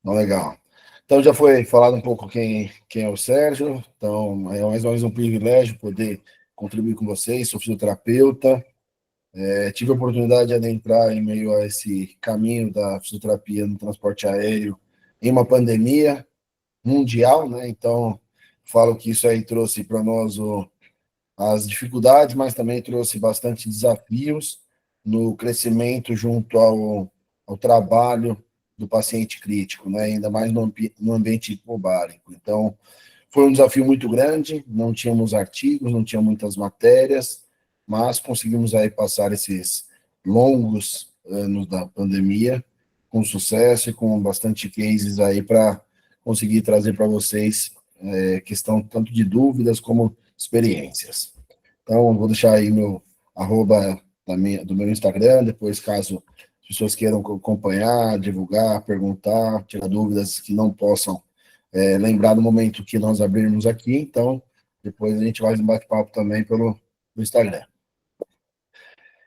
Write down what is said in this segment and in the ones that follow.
Não, legal. Então, já foi falado um pouco quem é o Sérgio. Então, é mais uma vez um privilégio poder contribuir com vocês. Sou fisioterapeuta. Tive a oportunidade de adentrar em meio a esse caminho da fisioterapia no transporte aéreo em uma pandemia mundial, né? Então, falo que isso aí trouxe para nós as dificuldades, mas também trouxe bastante desafios no crescimento junto ao trabalho do paciente crítico, né? Ainda mais no ambiente hipobárico. Então, foi um desafio muito grande, não tínhamos artigos, não tinha muitas matérias, mas conseguimos aí passar esses longos anos da pandemia com sucesso e com bastante cases aí para conseguir trazer para vocês questão tanto de dúvidas como experiências. Então, vou deixar aí meu arroba do meu Instagram, depois, caso as pessoas queiram acompanhar, divulgar, perguntar, tirar dúvidas que não possam lembrar do momento que nós abrirmos aqui, então, depois a gente vai um bate-papo também pelo Instagram.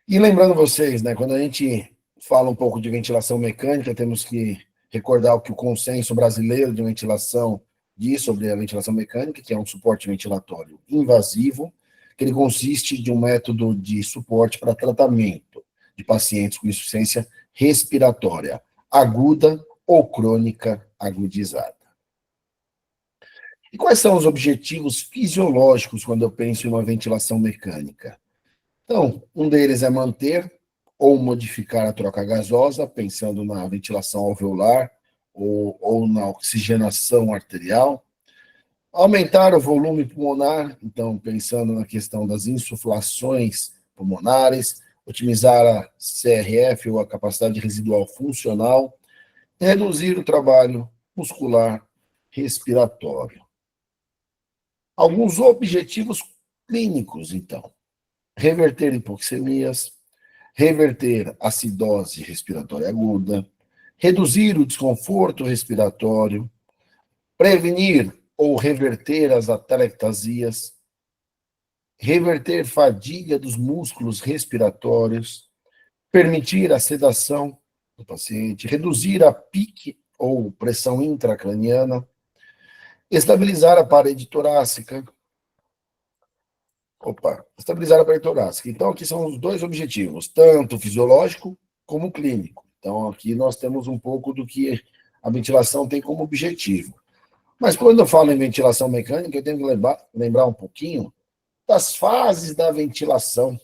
E lembrando vocês, né, quando a gente fala um pouco de ventilação mecânica, temos que recordar o que o consenso brasileiro de ventilação diz sobre a ventilação mecânica, que é um suporte ventilatório invasivo, que ele consiste de um método de suporte para tratamento de pacientes com insuficiência respiratória aguda ou crônica agudizada. E quais são os objetivos fisiológicos quando eu penso em uma ventilação mecânica? Então, um deles é manter ou modificar a troca gasosa, pensando na ventilação alveolar ou na oxigenação arterial. Aumentar o volume pulmonar, então, pensando na questão das insuflações pulmonares, otimizar a CRF, ou a capacidade residual funcional, e reduzir o trabalho muscular respiratório. Alguns objetivos clínicos, então. Reverter hipoxemias, reverter acidose respiratória aguda, reduzir o desconforto respiratório, prevenir ou reverter as atelectasias, reverter fadiga dos músculos respiratórios, permitir a sedação do paciente, reduzir a pique ou pressão intracraniana, estabilizar a parede torácica. Estabilizar a parede torácica. Então, aqui são os dois objetivos, tanto fisiológico como clínico. Então, aqui nós temos um pouco do que a ventilação tem como objetivo. Mas quando eu falo em ventilação mecânica, eu tenho que lembrar um pouquinho das fases da ventilação.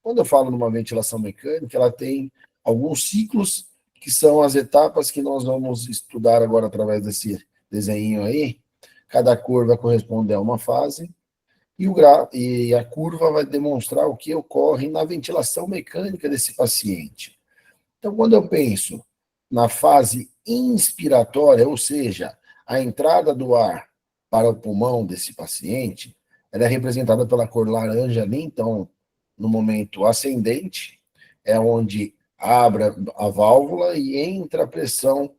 Quando eu falo numa ventilação mecânica, ela tem alguns ciclos que são as etapas que nós vamos estudar agora através desse desenho aí. Cada curva corresponde a uma fase e a curva vai demonstrar o que ocorre na ventilação mecânica desse paciente. Então, quando eu penso na fase inspiratória, ou seja, a entrada do ar para o pulmão desse paciente, ela é representada pela cor laranja ali, então, no momento ascendente, é onde abre a válvula e entra a pressão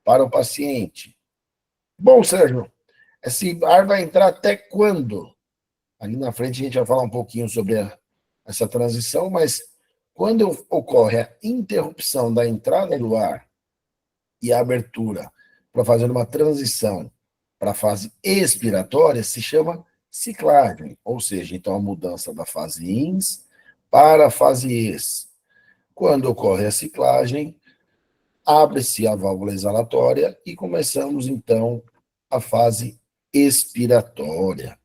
para o paciente. Bom, Sérgio, esse ar vai entrar até quando? Ali na frente a gente vai falar um pouquinho sobre essa transição, mas quando ocorre a interrupção da entrada do ar e a abertura para fazer uma transição para a fase expiratória, se chama ciclagem, ou seja, então a mudança da fase ins para a fase ex. Quando ocorre a ciclagem, abre-se a válvula exalatória e começamos então a fase expiratória.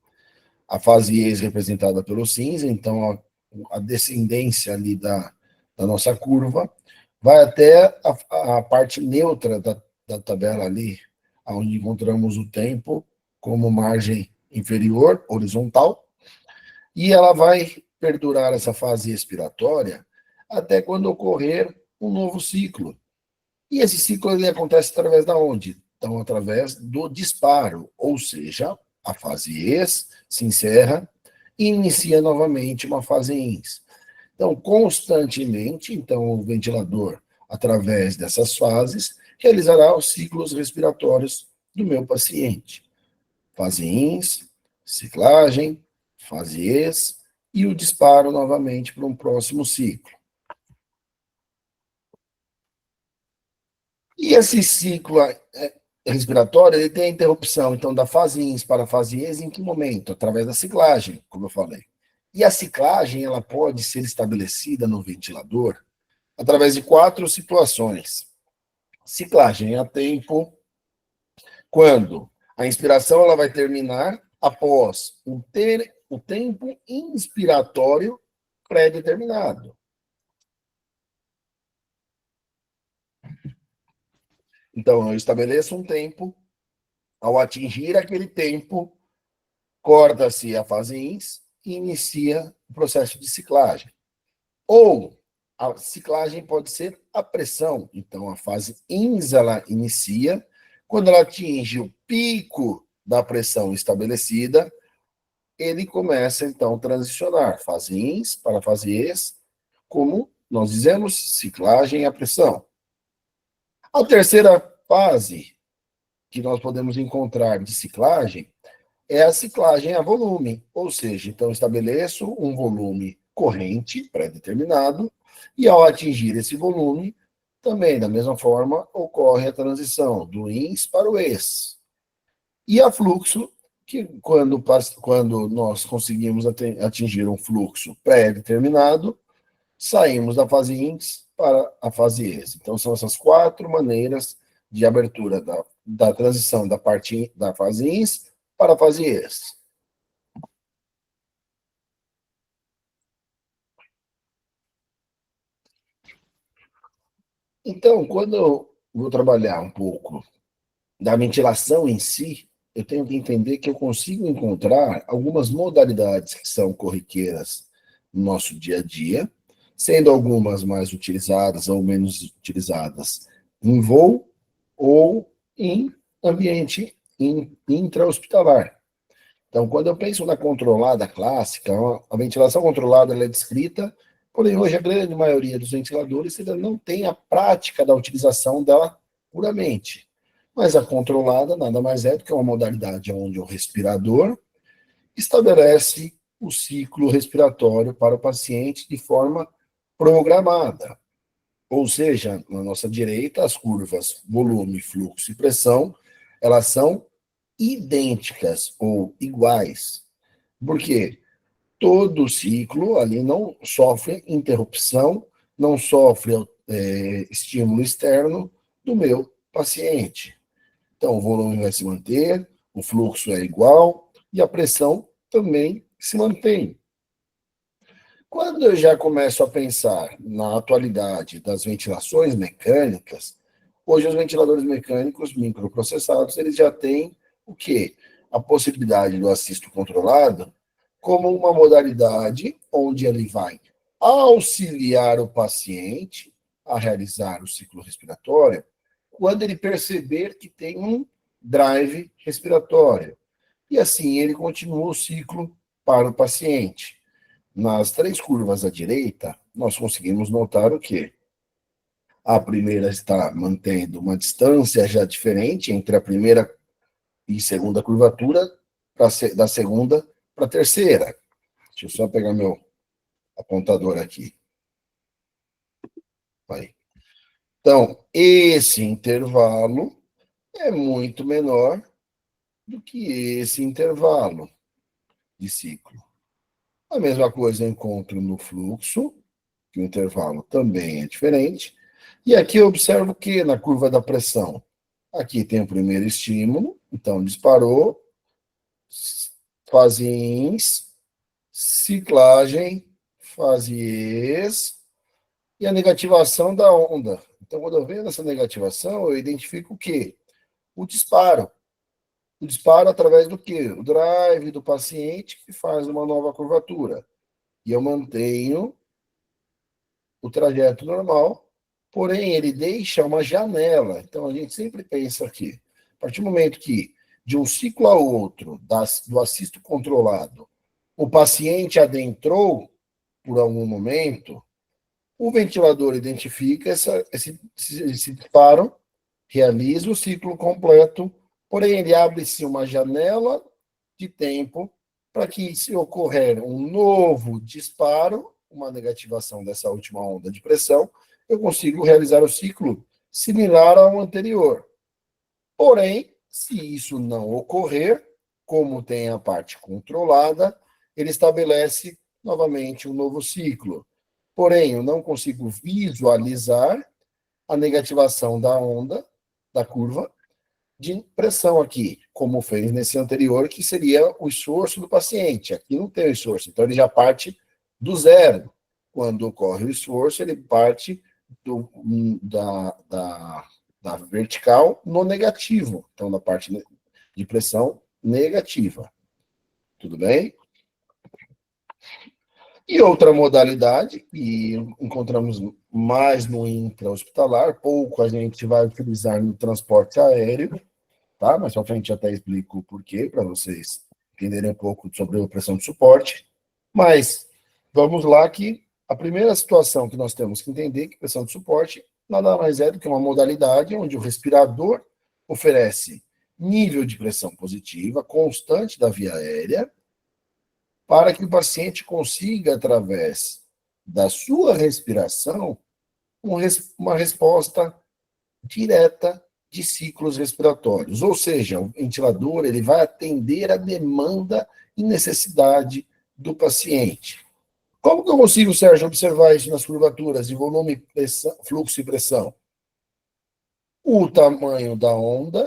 A fase ex representada pelo cinza, então a descendência ali da nossa curva vai até a parte neutra da tabela ali, onde encontramos o tempo como margem inferior, horizontal, e ela vai perdurar essa fase expiratória até quando ocorrer um novo ciclo. E esse ciclo ele acontece através da onde? Então, através do disparo, ou seja, a fase ex se encerra e inicia novamente uma fase ins. Então, constantemente, então, o ventilador, através dessas fases, realizará os ciclos respiratórios do meu paciente. Fase ins, ciclagem, fase ex e o disparo novamente para um próximo ciclo. E esse ciclo respiratório, ele tem a interrupção, então, da fase ins para a fase ex, em que momento? Através da ciclagem, como eu falei. E a ciclagem, ela pode ser estabelecida no ventilador através de 4 situações. Ciclagem a tempo, quando a inspiração ela vai terminar após o tempo inspiratório pré-determinado. Então, eu estabeleço um tempo, ao atingir aquele tempo, corta-se a fase ins e inicia o processo de ciclagem. Ou a ciclagem pode ser a pressão. Então, a fase ins ela inicia, quando ela atinge o pico da pressão estabelecida, ele começa, então, a transicionar fase ins para fase ex, como nós dizemos, ciclagem a pressão. A terceira fase que nós podemos encontrar de ciclagem é a ciclagem a volume, ou seja, então estabeleço um volume corrente pré-determinado e ao atingir esse volume, também da mesma forma ocorre a transição do ins para o ex. E a fluxo, que quando nós conseguimos atingir um fluxo pré-determinado, saímos da fase ins para a fase ex. Então são essas 4 maneiras de abertura da transição da fase ins para a fase ex. Então, quando eu vou trabalhar um pouco da ventilação em si, eu tenho que entender que eu consigo encontrar algumas modalidades que são corriqueiras no nosso dia a dia, sendo algumas mais utilizadas ou menos utilizadas em voo ou em ambiente intra-hospitalar. Então, quando eu penso na controlada clássica, a ventilação controlada ela é descrita, porém hoje a grande maioria dos ventiladores ainda não tem a prática da utilização dela puramente. Mas a controlada nada mais é do que uma modalidade onde o respirador estabelece o ciclo respiratório para o paciente de forma programada. Ou seja, na nossa direita, as curvas volume, fluxo e pressão, elas são idênticas ou iguais. Por quê? Todo ciclo ali não sofre interrupção, não sofre estímulo externo do meu paciente. Então, o volume vai se manter, o fluxo é igual e a pressão também se mantém. Quando eu já começo a pensar na atualidade das ventilações mecânicas, hoje os ventiladores mecânicos microprocessados, eles já têm o quê? A possibilidade do assisto controlado como uma modalidade onde ele vai auxiliar o paciente a realizar o ciclo respiratório quando ele perceber que tem um drive respiratório. E assim ele continua o ciclo para o paciente. Nas 3 curvas à direita, nós conseguimos notar o quê? A primeira está mantendo uma distância já diferente entre a primeira e segunda curvatura, da segunda para a terceira. Deixa eu só pegar meu apontador aqui. Aí. Então, esse intervalo é muito menor do que esse intervalo de ciclo. A mesma coisa eu encontro no fluxo, que o intervalo também é diferente. E aqui eu observo que na curva da pressão, aqui tem o primeiro estímulo, então disparou, fase ins, ciclagem, fase ex, e a negativação da onda. Então, quando eu vejo essa negativação, eu identifico o quê? O disparo. O disparo através do quê? O drive do paciente que faz uma nova curvatura. E eu mantenho o trajeto normal, porém ele deixa uma janela. Então, a gente sempre pensa aqui, a partir do momento que de um ciclo a outro, do assisto controlado, o paciente adentrou por algum momento, o ventilador identifica esse disparo, realiza o ciclo completo, porém ele abre-se uma janela de tempo para que, se ocorrer um novo disparo, uma negativação dessa última onda de pressão, eu consigo realizar o ciclo similar ao anterior. Porém, se isso não ocorrer, como tem a parte controlada, ele estabelece novamente um novo ciclo. Porém, eu não consigo visualizar a negativação da onda, da curva, de pressão aqui, como fez nesse anterior, que seria o esforço do paciente. Aqui não tem o esforço, então ele já parte do zero. Quando ocorre o esforço, ele parte do, da, da, da vertical no negativo, então da parte de pressão negativa. Tudo bem? E outra modalidade, e encontramos mais no intra-hospitalar, pouco a gente vai utilizar no transporte aéreo, tá? Mais pra frente até explico o porquê, para vocês entenderem um pouco sobre a opressão de suporte. Mas vamos lá que a primeira situação que nós temos que entender é que pressão de suporte nada mais é do que uma modalidade onde o respirador oferece nível de pressão positiva constante da via aérea para que o paciente consiga, através da sua respiração, uma resposta direta de ciclos respiratórios. Ou seja, o ventilador ele vai atender a demanda e necessidade do paciente. Como que eu consigo, Sérgio, observar isso nas curvaturas de volume, pressão, fluxo e pressão? O tamanho da onda,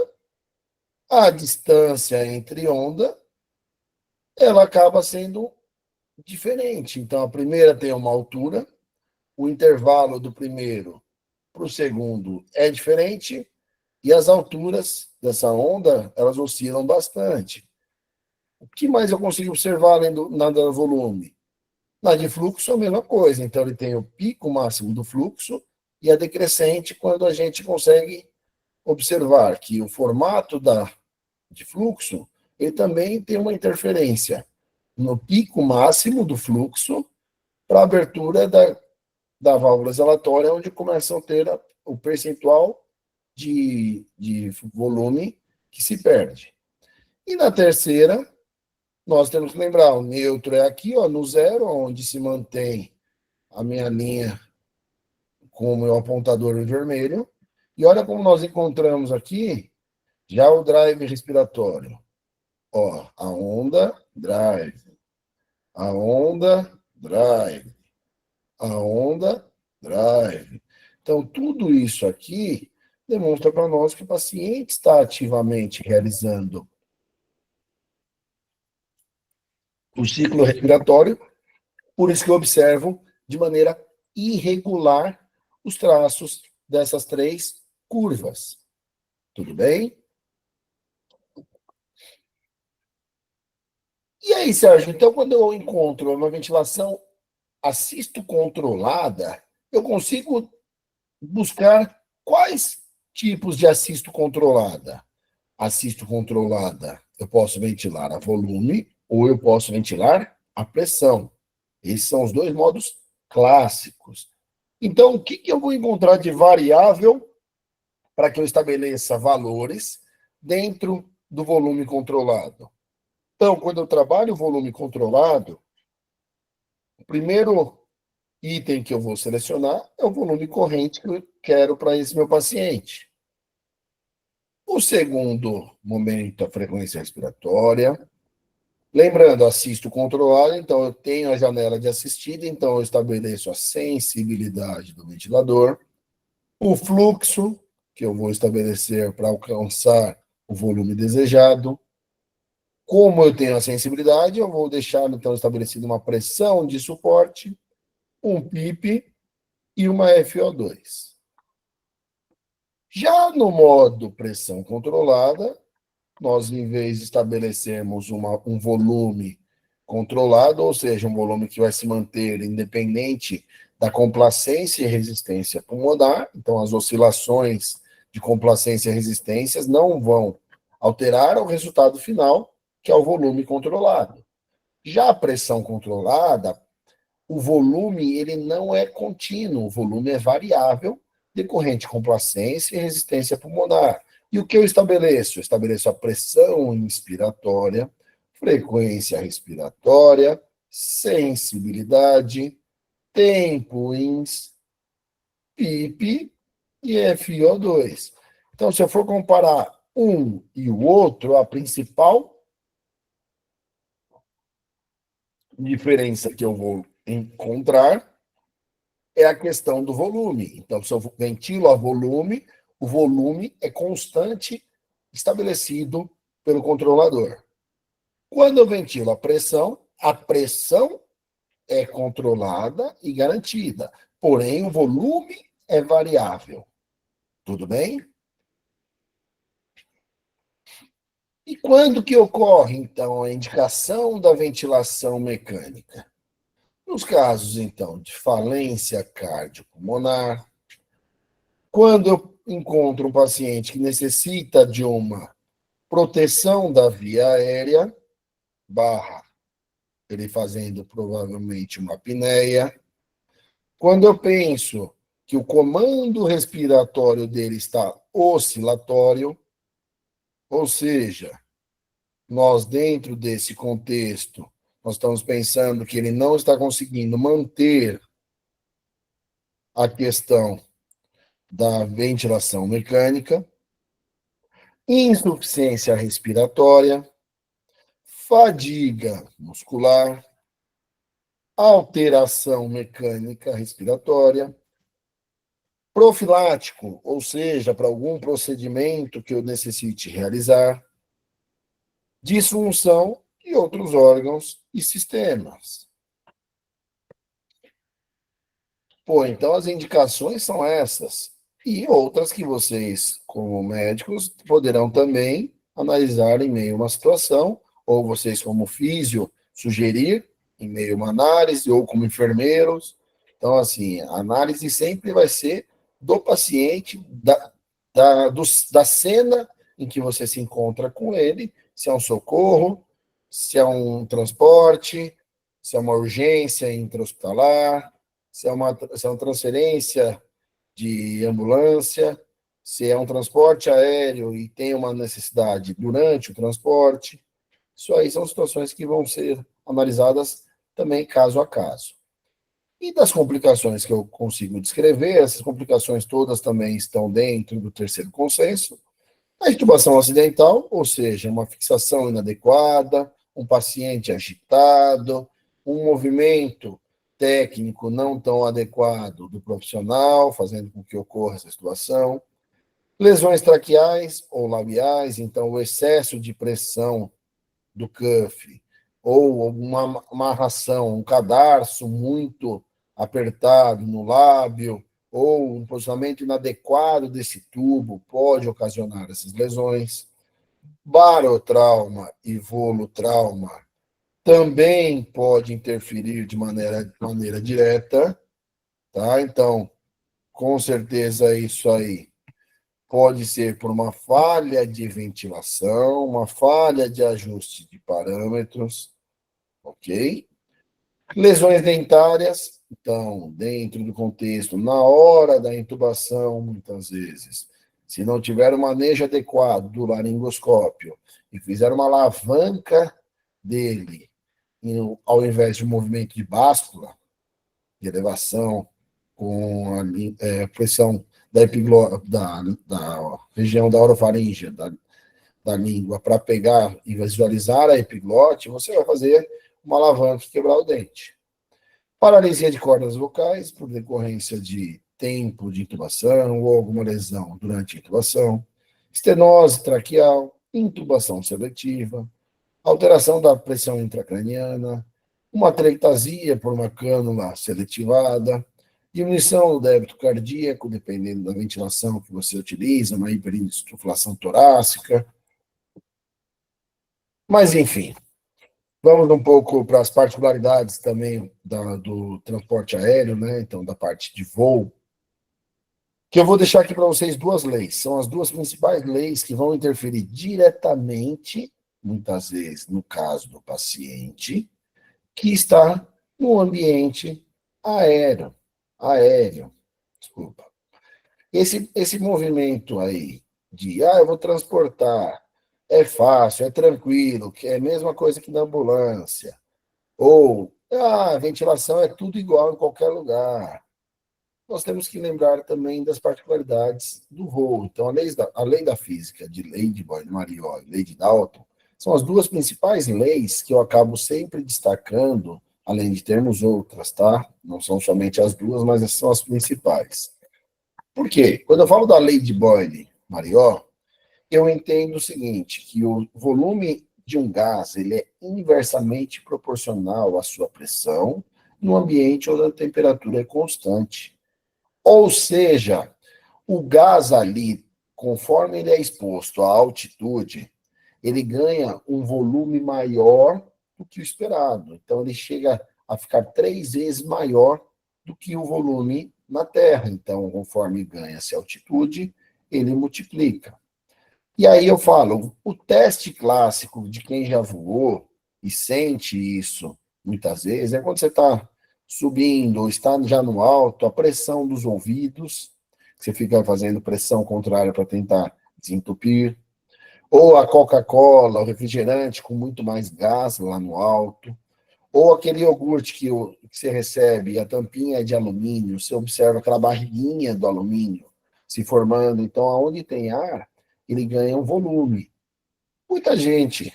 a distância entre onda, ela acaba sendo diferente. Então, a primeira tem uma altura, o intervalo do primeiro para o segundo é diferente, e as alturas dessa onda, elas oscilam bastante. O que mais eu consigo observar além do volume? Na de fluxo, a mesma coisa. Então, ele tem o pico máximo do fluxo e a decrescente, quando a gente consegue observar que o formato de fluxo, ele também tem uma interferência no pico máximo do fluxo para a abertura da válvula exalatória, onde começam a ter o percentual de volume que se perde. E na terceira, nós temos que lembrar, o neutro é aqui, ó, no zero, onde se mantém a minha linha com o meu apontador em vermelho. E olha como nós encontramos aqui já o drive respiratório. Ó, a onda, drive. A onda, drive. A onda, drive. Então, tudo isso aqui demonstra para nós que o paciente está ativamente realizando o ciclo respiratório, por isso que eu observo de maneira irregular os traços dessas três curvas. Tudo bem? E aí, Sérgio, então quando eu encontro uma ventilação assisto controlada, eu consigo buscar quais tipos de assisto controlada? Assisto controlada, eu posso ventilar a volume ou eu posso ventilar a pressão. Esses são os dois modos clássicos. Então, o que eu vou encontrar de variável para que eu estabeleça valores dentro do volume controlado? Então, quando eu trabalho o volume controlado, o primeiro item que eu vou selecionar é o volume corrente que eu quero para esse meu paciente. O segundo momento, a frequência respiratória. Lembrando, assisto controlado, então eu tenho a janela de assistida, então eu estabeleço a sensibilidade do ventilador. O fluxo, que eu vou estabelecer para alcançar o volume desejado. Como eu tenho a sensibilidade, eu vou deixar, então, estabelecido uma pressão de suporte, um PIP e uma FO2. Já no modo pressão controlada, nós, em vez de estabelecermos um volume controlado, ou seja, um volume que vai se manter independente da complacência e resistência pulmonar, então as oscilações de complacência e resistências não vão alterar o resultado final, que é o volume controlado. Já a pressão controlada, o volume ele não é contínuo, o volume é variável, decorrente de complacência e resistência pulmonar. E o que eu estabeleço? Eu estabeleço a pressão inspiratória, frequência respiratória, sensibilidade, tempo ins, PIP e FO2. Então, se eu for comparar um e o outro, a principal diferença que eu vou encontrar é a questão do volume. Então, se eu ventilo a volume, o volume é constante, estabelecido pelo controlador. Quando eu ventilo a pressão é controlada e garantida, porém o volume é variável. Tudo bem? E quando que ocorre, então, a indicação da ventilação mecânica? Nos casos, então, de falência cardiopulmonar, quando eu encontro um paciente que necessita de uma proteção da via aérea, barra, ele fazendo provavelmente uma apneia, quando eu penso que o comando respiratório dele está oscilatório, ou seja, nós dentro desse contexto, nós estamos pensando que ele não está conseguindo manter a questão da ventilação mecânica, insuficiência respiratória, fadiga muscular, alteração mecânica respiratória, profilático, ou seja, para algum procedimento que eu necessite realizar, disfunção de outros órgãos e sistemas. Pô, então as indicações são essas. E outras que vocês, como médicos, poderão também analisar em meio a uma situação, ou vocês, como físio, sugerir em meio a uma análise, ou como enfermeiros. Então, assim, a análise sempre vai ser do paciente, da cena em que você se encontra com ele, se é um socorro, se é um transporte, se é uma urgência intra-hospitalar, se é uma transferência de ambulância, se é um transporte aéreo e tem uma necessidade durante o transporte. Isso aí são situações que vão ser analisadas também caso a caso. E das complicações que eu consigo descrever, essas complicações todas também estão dentro do terceiro consenso. A intubação acidental, ou seja, uma fixação inadequada, um paciente agitado, um movimento técnico não tão adequado do profissional, fazendo com que ocorra essa situação. Lesões traqueais ou labiais, então o excesso de pressão do cuff, ou uma amarração, um cadarço muito apertado no lábio, ou um posicionamento inadequado desse tubo pode ocasionar essas lesões. Barotrauma e volutrauma também pode interferir de maneira direta, tá? Então, com certeza isso aí pode ser por uma falha de ventilação, uma falha de ajuste de parâmetros, ok? Lesões dentárias, então, dentro do contexto, na hora da intubação, muitas vezes, se não tiver o manejo adequado do laringoscópio e fizer uma alavanca dele, ao invés de um movimento de báscula, de elevação, com a pressão da região da orofaringe, da língua, para pegar e visualizar a epiglote, você vai fazer uma alavanca e quebrar o dente. Paralisia de cordas vocais, por decorrência de tempo de intubação ou alguma lesão durante a intubação. Estenose traqueal, intubação seletiva, alteração da pressão intracraniana, uma atelectasia por uma cânula seletivada, diminuição do débito cardíaco, dependendo da ventilação que você utiliza, uma hiperinsuflação torácica. Mas, enfim, vamos um pouco para as particularidades também do transporte aéreo, né? Então, da parte de voo, que eu vou deixar aqui para vocês duas leis. São as duas principais leis que vão interferir diretamente, muitas vezes, no caso do paciente, que está no ambiente aéreo. Aéreo, desculpa. Esse movimento aí de, eu vou transportar, é fácil, é tranquilo, que é a mesma coisa que na ambulância. Ou, a ventilação é tudo igual em qualquer lugar. nós temos que lembrar também das particularidades do voo. Então, a lei da física de Lady Boyle-Mariot e Lady Dalton são as duas principais leis que eu acabo sempre destacando, além de termos outras, tá? Não são somente as duas, mas essas são as principais. Por quê? Quando eu falo da lei de Boyle-Mariot, eu entendo o seguinte, que o volume de um gás ele é inversamente proporcional à sua pressão no ambiente onde a temperatura é constante. Ou seja, o gás ali, conforme ele é exposto à altitude, ele ganha um volume maior do que o esperado. Então, ele chega a ficar 3 vezes maior do que o volume na Terra. Então, conforme ganha-se altitude, ele multiplica. E aí eu falo, o teste clássico de quem já voou e sente isso muitas vezes é quando você está subindo ou está já no alto, a pressão dos ouvidos, você fica fazendo pressão contrária para tentar desentupir, ou a Coca-Cola, o refrigerante com muito mais gás lá no alto, ou aquele iogurte que você recebe, a tampinha é de alumínio, você observa aquela barriguinha do alumínio se formando. Então, aonde tem ar, ele ganha um volume. Muita gente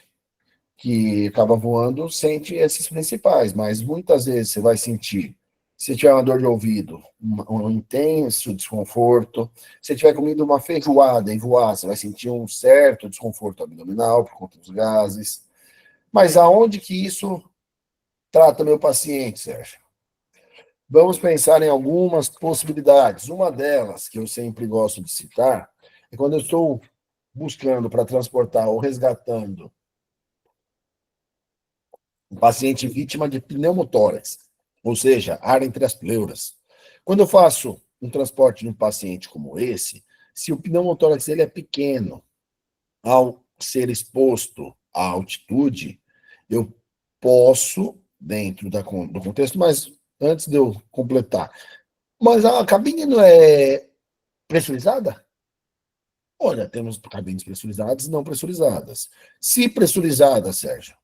que acaba voando sente esses principais, mas muitas vezes você vai sentir, se tiver uma dor de ouvido, um intenso desconforto. Se tiver comido uma feijoada e voar, você vai sentir um certo desconforto abdominal por conta dos gases. Mas aonde que isso trata meu paciente, Sérgio? Vamos pensar em algumas possibilidades. Uma delas, que eu sempre gosto de citar, é quando eu estou buscando para transportar ou resgatando um paciente vítima de pneumotórax, ou seja, ar entre as pleuras. Quando eu faço um transporte de um paciente como esse, se o pneumotórax ele é pequeno, ao ser exposto à altitude, eu posso, dentro do contexto, mas antes de eu completar, mas a cabine não é pressurizada? Olha, temos cabines pressurizadas e não pressurizadas. Se pressurizada, Sérgio,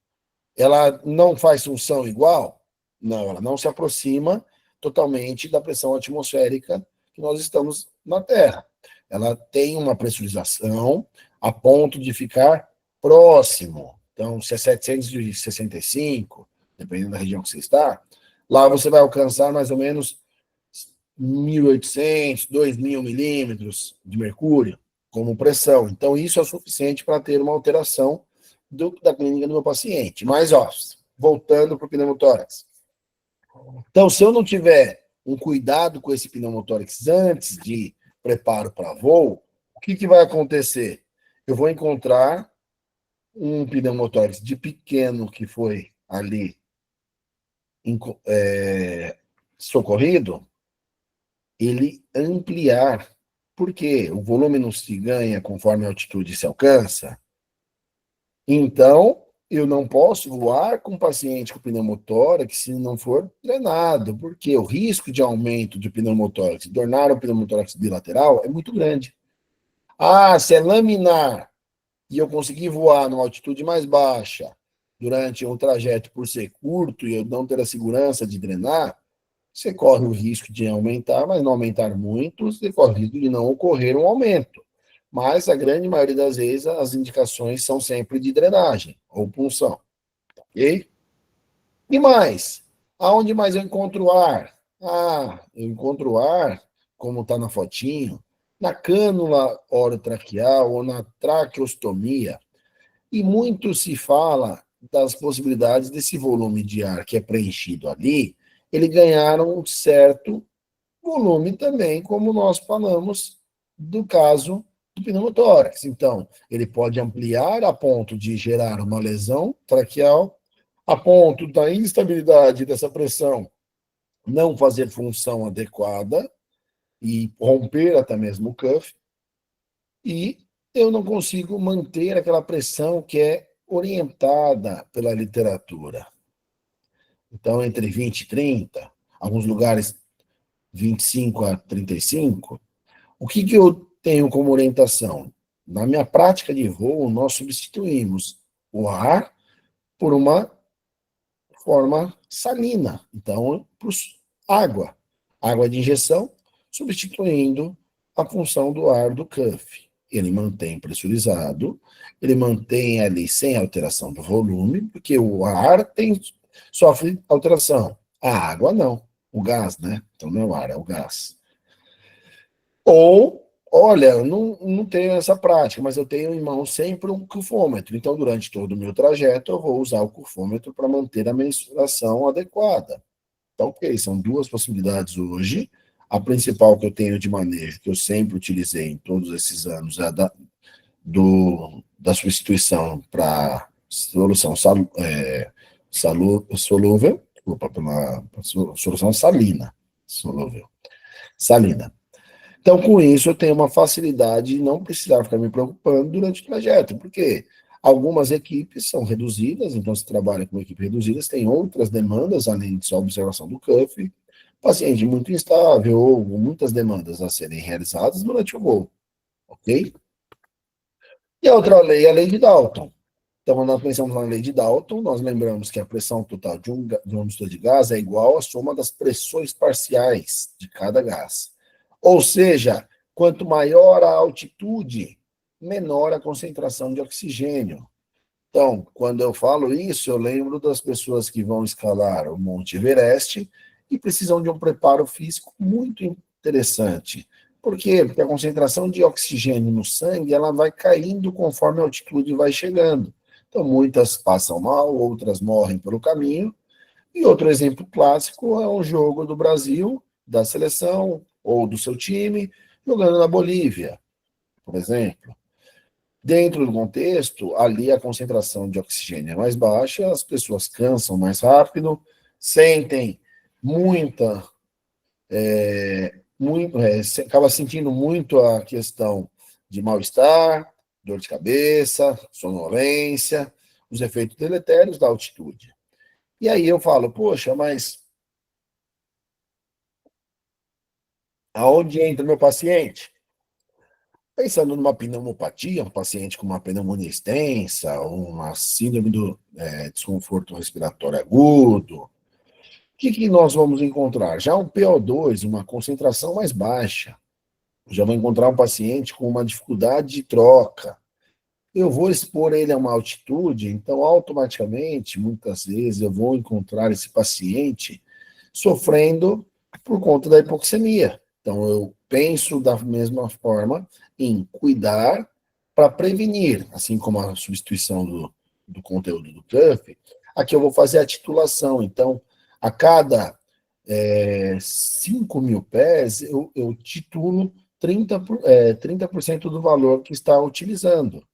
ela não faz função igual? Não, ela não se aproxima totalmente da pressão atmosférica que nós estamos na Terra. Ela tem uma pressurização a ponto de ficar próximo. Então, se é 765, dependendo da região que você está, lá você vai alcançar mais ou menos 1.800, 2.000 milímetros de mercúrio como pressão. Então, isso é suficiente para ter uma alteração da clínica do meu paciente. Mas, ó, voltando para o pneumotórax. Então, se eu não tiver um cuidado com esse pneumotórax antes de preparo para voo, o que vai acontecer? Eu vou encontrar um pneumotórax de pequeno que foi ali socorrido, ele ampliar. Por quê? O volume não se ganha conforme a altitude se alcança. Então, eu não posso voar com paciente com pneumotórax se não for treinado, porque o risco de aumento de pneumotórax, de tornar o pneumotórax bilateral, é muito grande. Ah, se é laminar e eu conseguir voar numa altitude mais baixa durante um trajeto por ser curto e eu não ter a segurança de drenar, você corre o risco de aumentar, mas não aumentar muito, você corre o risco de não ocorrer um aumento. Mas a grande maioria das vezes as indicações são sempre de drenagem ou punção, ok? E mais? Aonde mais eu encontro ar? Ah, eu encontro ar, como está na fotinho, na cânula orotraqueal ou na traqueostomia. E muito se fala das possibilidades desse volume de ar que é preenchido ali, ele ganhar um certo volume também, como nós falamos do caso do pneumotórax. Então, ele pode ampliar a ponto de gerar uma lesão traqueal, a ponto da instabilidade dessa pressão não fazer função adequada e romper até mesmo o cuff, e eu não consigo manter aquela pressão que é orientada pela literatura. Então, entre 20 e 30, alguns lugares 25 a 35, o que eu tenho como orientação? Na minha prática de voo, nós substituímos o ar por uma forma salina. Então, água. Água de injeção, substituindo a função do ar do cuff. Ele mantém pressurizado, ele mantém ali sem alteração do volume, porque o ar sofre alteração. A água não, o gás, né? Então não é o ar, é o gás. Ou, olha, eu não tenho essa prática, mas eu tenho em mão sempre um curfômetro. Então, durante todo o meu trajeto, eu vou usar o curfômetro para manter a mensuração adequada. Então, ok, são duas possibilidades hoje. A principal que eu tenho de manejo, que eu sempre utilizei em todos esses anos, é a da substituição para solução solúvel, pela solução solúvel, salina. Então, com isso, eu tenho uma facilidade de não precisar ficar me preocupando durante o trajeto, porque algumas equipes são reduzidas, então se trabalha com equipe reduzida, tem outras demandas, além de só observação do cuff, paciente muito instável ou muitas demandas a serem realizadas durante o voo, ok? E a outra lei é a lei de Dalton. Então, nós pensamos na lei de Dalton, nós lembramos que a pressão total de uma mistura de gás é igual à soma das pressões parciais de cada gás. Ou seja, quanto maior a altitude, menor a concentração de oxigênio. Então, quando eu falo isso, eu lembro das pessoas que vão escalar o Monte Everest e precisam de um preparo físico muito interessante. Por quê? Porque a concentração de oxigênio no sangue ela vai caindo conforme a altitude vai chegando. Então, muitas passam mal, outras morrem pelo caminho. E outro exemplo clássico é um jogo do Brasil, da seleção ou do seu time, jogando na Bolívia, por exemplo. Dentro do contexto, ali a concentração de oxigênio é mais baixa, as pessoas cansam mais rápido, sentem muita, acaba sentindo muito a questão de mal-estar, dor de cabeça, sonolência, os efeitos deletérios da altitude. E aí eu falo, poxa, mas aonde entra o meu paciente? Pensando numa pneumopatia, um paciente com uma pneumonia extensa, uma síndrome do desconforto respiratório agudo, o que nós vamos encontrar? Já um PO2, uma concentração mais baixa. Já vou encontrar um paciente com uma dificuldade de troca. Eu vou expor ele a uma altitude, então automaticamente, muitas vezes, eu vou encontrar esse paciente sofrendo por conta da hipoxemia. Então, eu penso da mesma forma em cuidar para prevenir, assim como a substituição do conteúdo do cuff, aqui eu vou fazer a titulação. Então, a cada 5 mil pés, eu titulo 30% do valor que está utilizando.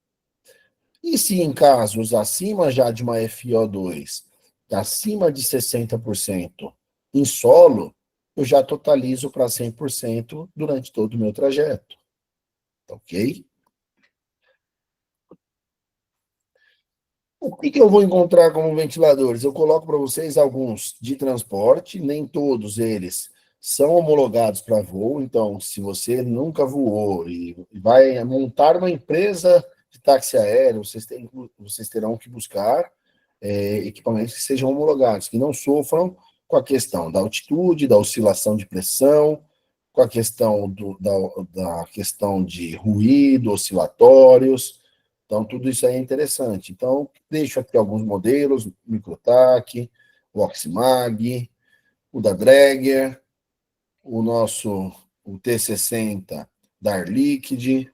E se em casos acima já de uma FiO2, acima de 60% em solo, eu já totalizo para 100% durante todo o meu trajeto. Ok? O que eu vou encontrar como ventiladores? Eu coloco para vocês alguns de transporte, nem todos eles são homologados para voo, então, se você nunca voou e vai montar uma empresa de táxi aéreo, vocês terão que buscar equipamentos que sejam homologados, que não sofram com a questão da altitude, da oscilação de pressão, com a questão da questão de ruído, oscilatórios. Então, tudo isso aí é interessante. Então, deixo aqui alguns modelos, o Microtac, o Oximag, o da Dräger, o T60 da Air Liquide,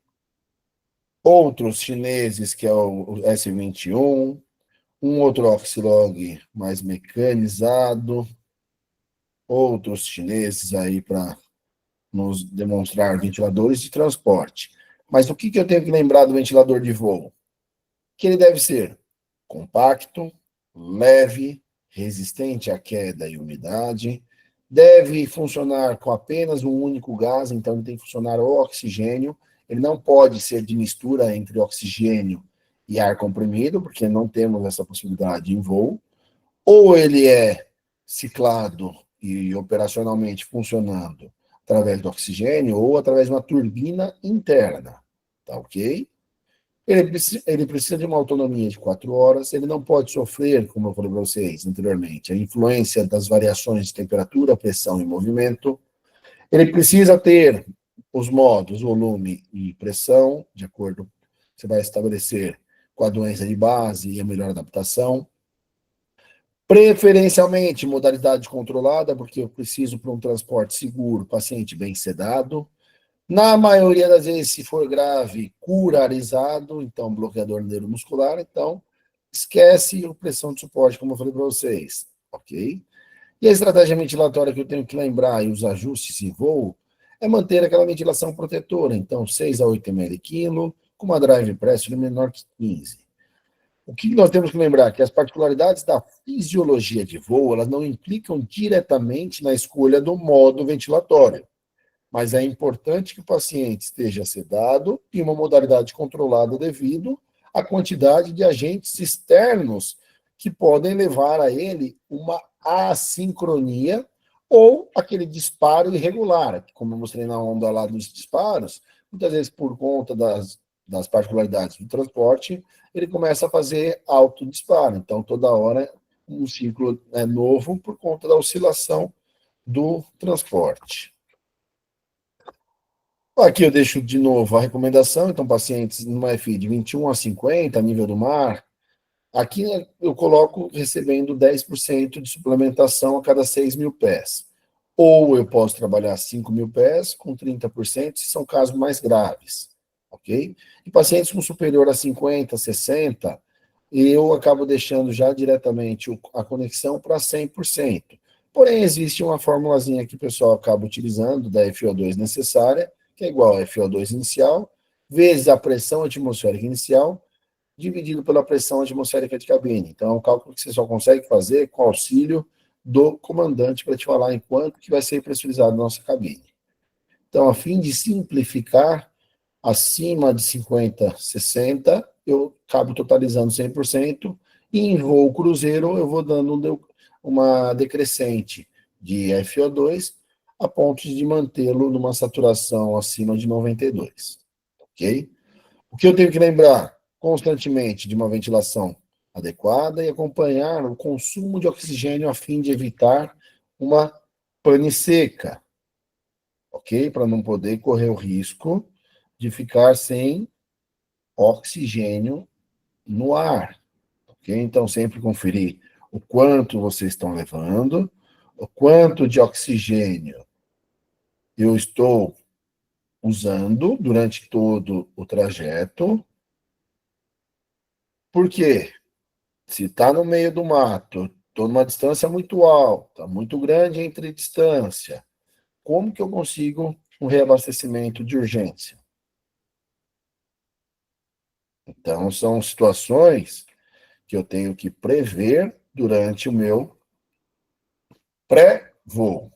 outros chineses, que é o S21, um outro Oxilog mais mecanizado, outros chineses aí para nos demonstrar ventiladores de transporte. Mas o que eu tenho que lembrar do ventilador de voo? Que ele deve ser compacto, leve, resistente à queda e umidade, deve funcionar com apenas um único gás, então ele tem que funcionar o oxigênio, ele não pode ser de mistura entre oxigênio e ar comprimido, porque não temos essa possibilidade em voo, ou ele é ciclado e operacionalmente funcionando através do oxigênio ou através de uma turbina interna, tá ok? Ele precisa de uma autonomia de 4 horas, ele não pode sofrer, como eu falei para vocês anteriormente, a influência das variações de temperatura, pressão e movimento. Ele precisa ter os modos, volume e pressão, de acordo, você vai estabelecer com a doença de base e a melhor adaptação. Preferencialmente, modalidade controlada, porque eu preciso para um transporte seguro, paciente bem sedado. Na maioria das vezes, se for grave, curarizado, então bloqueador neuromuscular, então esquece a pressão de suporte, como eu falei para vocês, ok? E a estratégia ventilatória que eu tenho que lembrar e os ajustes em voo é manter aquela ventilação protetora, então 6 a 8 ml quilo, com uma drive pressure menor que 15. O que nós temos que lembrar? Que as particularidades da fisiologia de voo, elas não implicam diretamente na escolha do modo ventilatório, mas é importante que o paciente esteja sedado e uma modalidade controlada devido à quantidade de agentes externos que podem levar a ele uma assincronia ou aquele disparo irregular, como eu mostrei na onda lá dos disparos, muitas vezes por conta das particularidades do transporte, ele começa a fazer autodisparo. Então, toda hora, um ciclo é novo por conta da oscilação do transporte. Aqui eu deixo de novo a recomendação, então, pacientes numa FI de 21 a 50, nível do mar, aqui eu coloco recebendo 10% de suplementação a cada 6 mil pés. Ou eu posso trabalhar 5 mil pés com 30%, se são casos mais graves, ok? E pacientes com superior a 50, 60, eu acabo deixando já diretamente a conexão para 100%. Porém, existe uma formulazinha que o pessoal acaba utilizando da FO2 necessária, que é igual a FO2 inicial, vezes a pressão atmosférica inicial, dividido pela pressão atmosférica de cabine. Então, é um cálculo que você só consegue fazer com auxílio do comandante para te falar em quanto que vai ser pressurizado na nossa cabine. Então, a fim de simplificar, acima de 50, 60, eu acabo totalizando 100%, e em voo cruzeiro eu vou dando uma decrescente de FO2 a ponto de mantê-lo numa saturação acima de 92, ok? O que eu tenho que lembrar constantemente de uma ventilação adequada e acompanhar o consumo de oxigênio a fim de evitar uma pane seca, ok? Para não poder correr o risco de ficar sem oxigênio no ar, ok? Então, sempre conferir o quanto vocês estão levando, o quanto de oxigênio eu estou usando durante todo o trajeto. Por quê? Se está no meio do mato, estou numa distância muito alta, muito grande entre distância, como que eu consigo um reabastecimento de urgência? Então, são situações que eu tenho que prever durante o meu pré-voo.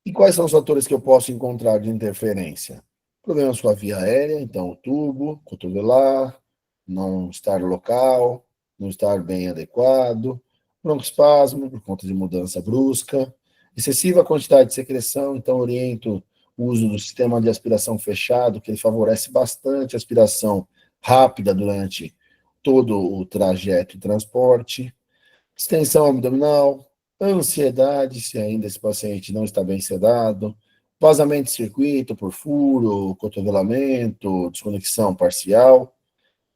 E quais são os fatores que eu posso encontrar de interferência? Problemas com a via aérea, então o tubo, cotovelar, não estar local, não estar bem adequado, broncoespasmo por conta de mudança brusca, excessiva quantidade de secreção, então oriento o uso do sistema de aspiração fechado, que ele favorece bastante a aspiração rápida durante todo o trajeto e transporte, extensão abdominal, ansiedade, se ainda esse paciente não está bem sedado, vazamento de circuito por furo, cotovelamento, desconexão parcial,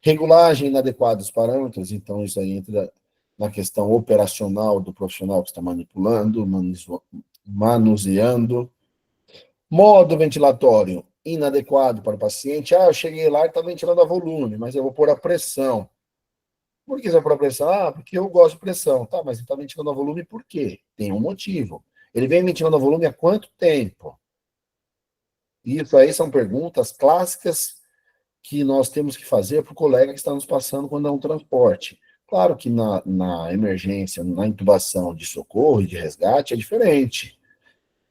regulagem inadequada dos parâmetros, então isso aí entra na questão operacional do profissional que está manipulando, manuseando, modo ventilatório inadequado para o paciente. Ah, eu cheguei lá e está ventilando a volume, mas eu vou pôr a pressão. Por que você vai pôr a pressão? Ah, porque eu gosto de pressão. Tá, mas ele está ventilando a volume por quê? Tem um motivo. Ele vem ventilando a volume há quanto tempo? Isso aí são perguntas clássicas que nós temos que fazer para o colega que está nos passando quando é um transporte. Claro que na emergência, na intubação de socorro e de resgate é diferente.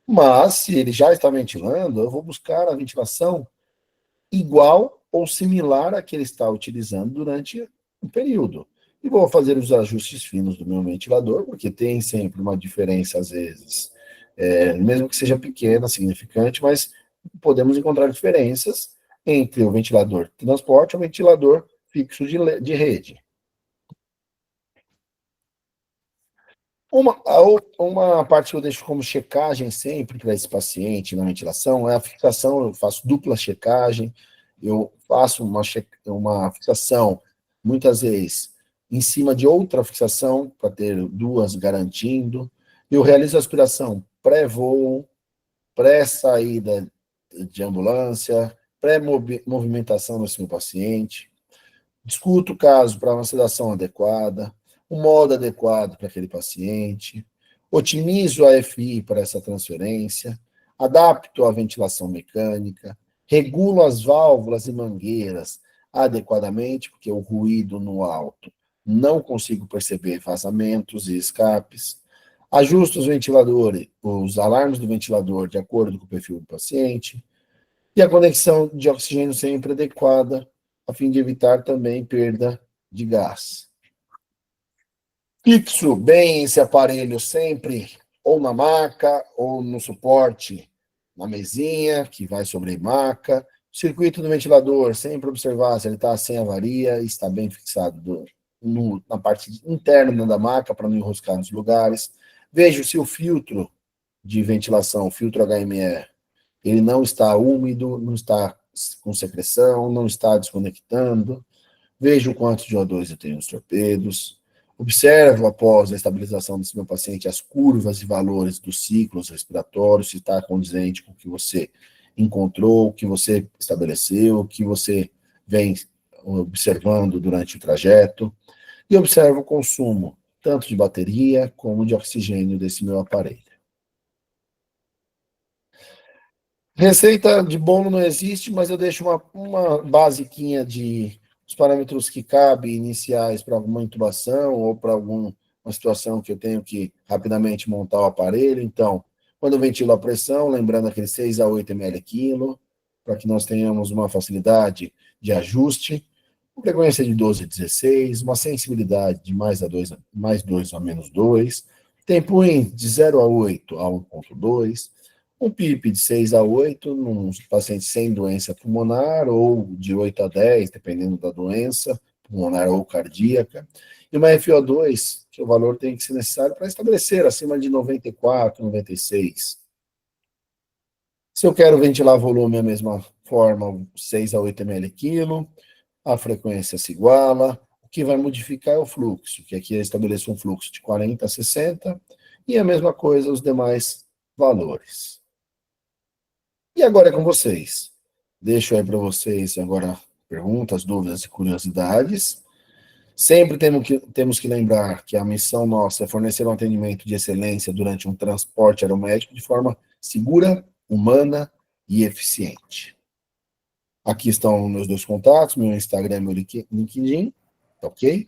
Mas, se ele já está ventilando, eu vou buscar a ventilação igual ou similar à que ele está utilizando durante o período. E vou fazer os ajustes finos do meu ventilador, porque tem sempre uma diferença, às vezes, mesmo que seja pequena, significante, mas podemos encontrar diferenças entre o ventilador de transporte e o ventilador fixo de rede. Uma parte que eu deixo como checagem sempre para esse paciente na ventilação é a fixação. Eu faço dupla checagem, eu faço uma fixação, muitas vezes, em cima de outra fixação, para ter duas garantindo. Eu realizo a aspiração pré-voo, pré-saída de ambulância, pré-movimentação desse meu paciente. Discuto o caso para uma sedação adequada, um modo adequado para aquele paciente, otimizo a FI para essa transferência, adapto a ventilação mecânica, regulo as válvulas e mangueiras adequadamente, porque o ruído no alto não consigo perceber vazamentos e escapes, ajusto os ventiladores, os alarmes do ventilador de acordo com o perfil do paciente, e a conexão de oxigênio sempre adequada, a fim de evitar também perda de gás. Fixo bem esse aparelho sempre, ou na maca, ou no suporte, na mesinha, que vai sobre a maca. O circuito do ventilador, sempre observar se ele está sem avaria, está bem fixado na parte interna da maca, para não enroscar nos lugares. Vejo se o filtro de ventilação, o filtro HME, ele não está úmido, não está com secreção, não está desconectando. Vejo o quanto de O2 eu tenho nos torpedos. Observo, após a estabilização desse meu paciente, as curvas e valores dos ciclos respiratórios, se está condizente com o que você encontrou, o que você estabeleceu, o que você vem observando durante o trajeto. E observo o consumo, tanto de bateria como de oxigênio desse meu aparelho. Receita de bolo não existe, mas eu deixo uma basiquinha de os parâmetros que cabem iniciais para alguma intubação ou para alguma situação que eu tenho que rapidamente montar o aparelho. Então, quando eu ventilo a pressão, lembrando aquele 6 a 8 ml quilo, para que nós tenhamos uma facilidade de ajuste, uma frequência de 12 a 16, uma sensibilidade de mais 2 a menos 2, tempo in de 0 a 8 a 1,2, um PIP de 6 a 8 num paciente sem doença pulmonar, ou de 8 a 10, dependendo da doença, pulmonar ou cardíaca, e uma FO2, que o valor tem que ser necessário para estabelecer acima de 94, 96. Se eu quero ventilar volume da mesma forma, 6 a 8 ml quilo, a frequência se iguala, o que vai modificar é o fluxo, que aqui eu estabeleço um fluxo de 40 a 60, e a mesma coisa os demais valores. E agora é com vocês. Deixo aí para vocês agora perguntas, dúvidas e curiosidades. Sempre temos que lembrar que a missão nossa é fornecer um atendimento de excelência durante um transporte aeromédico de forma segura, humana e eficiente. Aqui estão meus dois contatos, meu Instagram e meu LinkedIn, tá ok?